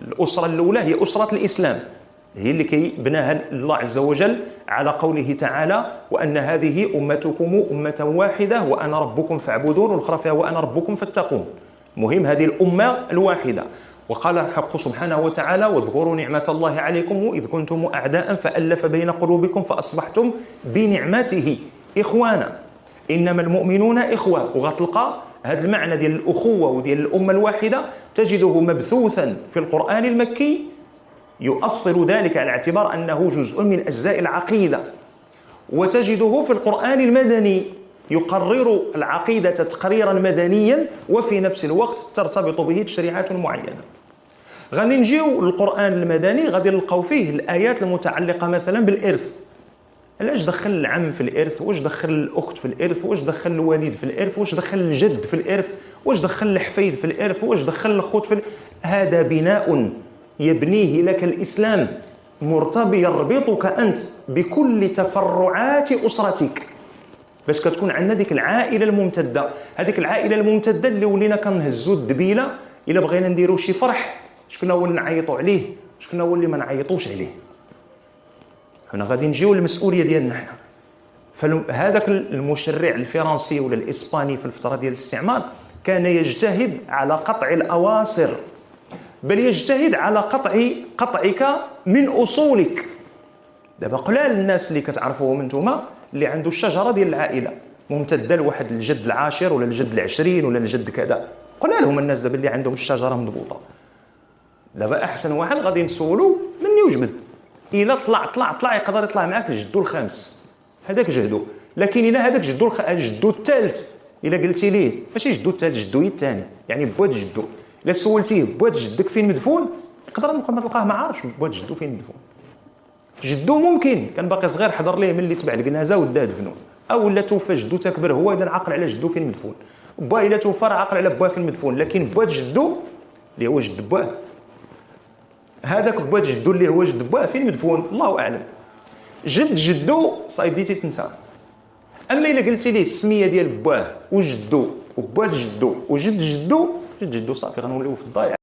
الأسرة الأولى هي أسرة الإسلام، هي اللي كيبناها الله عز وجل على قوله تعالى: وأن هذه أمتكم أمة واحدة وأنا ربكم فاعبدون، والأخرى فيها وأنا ربكم فاتقون. مهم هذه الأمة الواحدة. وقال الحق سبحانه وتعالى: واذكروا نعمة الله عليكم إذ كنتم أعداء فألف بين قلوبكم فأصبحتم بنعمته إخوانا، إنما المؤمنون إخوة. وغتلقى هذا المعنى ديال الأخوة وديال الأمة الواحدة تجده مبثوثا في القرآن المكي، يؤصل ذلك على اعتبار أنه جزء من أجزاء العقيدة، وتجده في القرآن المدني يقرر العقيدة تقريرا مدنيا وفي نفس الوقت ترتبط به تشريعات معينة. غادي نجيو للقرآن المدني غادي نلقاو فيه الآيات المتعلقة مثلا بالإرث. علاش دخل العم في الإرث؟ واش دخل الأخت في الإرث؟ واش دخل الوالد في الإرث؟ واش دخل الجد في الإرث؟ واش دخل الحفيد في الإرث؟ واش دخل الأخوت في هذا بناء يبنيه لك الإسلام يربطك أنت بكل تفرعات أسرتك، باش كتكون عندنا ديك العائلة الممتدة. هذيك العائلة الممتدة اللي ولينا كنهزو الدبيلة إلا بغينا نديرو شي فرح، شفنا هو اللي نعيطوا عليه، شفنا هو اللي ما نعيطوش عليه. حنا غادي نجيو للمسؤولية ديالنا حنا. فهذاك المشرع الفرنسي ولا الإسباني في الفترة ديال الاستعمار كان يجتهد على قطع الأواصر، بل يجتهد على قطعك من أصولك. دابا قلال الناس اللي كتعرفوهم انتوما اللي عنده الشجرة ديال العائلة ممتدة لواحد الجد العاشر ولا الجد العشرين ولا الجد كذا، قلالهم الناس دابا اللي عندهم الشجرة مضبوطة. دابا أحسن واحد غادي نسولو من يجمد، إلا طلع يقدر يطلع معاك الجدو الخامس، هذاك جهدو. لكن إلا هذاك جدو الثالث، إلا قلتي ليه ماشي جدو الثالث جدو الثاني، يعني بواد جدو، إلا سولتيه بواد جدك فين مدفون يقدر ما تلقاه ما عارفش بواد جدو فين مدفون. جدو ممكن كان باقي صغير حضر ليه ملي تبع الجنازه وداه دفنو، او لا توفى جدو تكبر هو اذا عاقل على جدو فين مدفون، با الا توفى راه عاقل على باه فين مدفون. لكن بواد جدو اللي هو جد باه، هذاك بواد جدو اللي هو جد باه فين مدفون الله اعلم. جدو صايب ديتي تنسى. اما الا قلتي ليه السميه ديال باه وجدو وبواد جدو وجد جدو صافي غنوليو في الضايع.